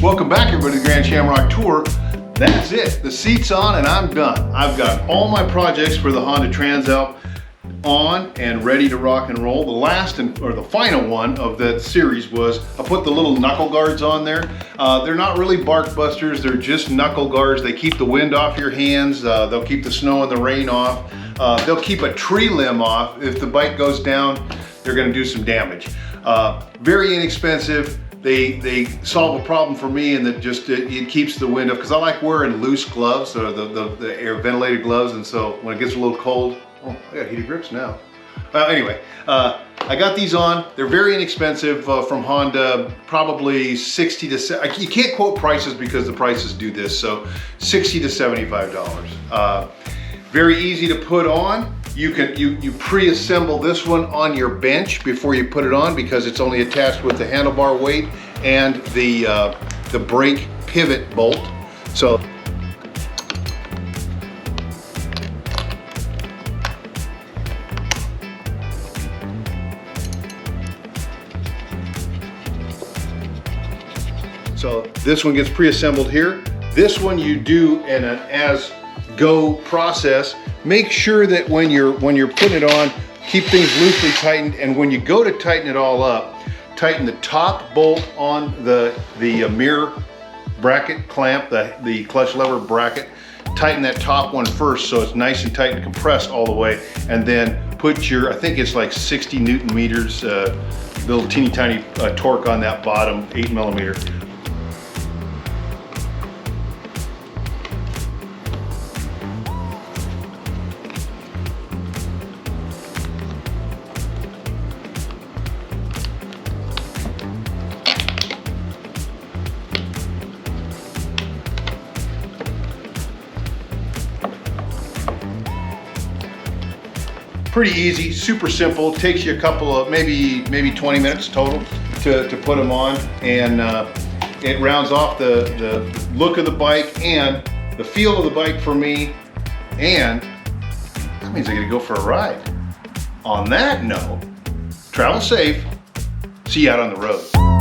Welcome back everybody to the Grand Shamrock Tour. That's it, the seat's on and I'm done. I've got all my projects for the Honda Transalp on and ready to rock and roll. The last or the final one of that series was I put the little knuckle guards on there. They're not really bark busters, they're just knuckle guards. They keep the wind off your hands, they'll keep the snow and the rain off. They'll keep a tree limb off. If the bike goes down, they're gonna do some damage. Very inexpensive. They solve a problem for me, and that just it keeps the wind up, because I like wearing loose gloves, or the air ventilated gloves, and so when it gets a little cold, oh, I got heated grips now. Anyway, I got these on. They're very inexpensive from Honda, probably 60 to 70. You can't quote prices because the prices do this, so 60 to $75. Very easy to put on. You pre-assemble this one on your bench before you put it on, because it's only attached with the handlebar weight and the brake pivot bolt. So this one gets pre-assembled here. This one you do in an as-go process. Make sure that when you're putting it on, keep things loosely tightened, and when you go to tighten it all up, tighten the top bolt on the mirror bracket clamp, the clutch lever bracket. Tighten that top one first so it's nice and tight and compressed all the way, and then put your, I think it's like 60 Newton meters, little teeny tiny torque on that bottom 8mm. Pretty easy, super simple. It takes you a couple of, maybe 20 minutes total to put them on, and it rounds off the look of the bike and the feel of the bike for me, and that means I get to go for a ride. On that note, travel safe, see you out on the road.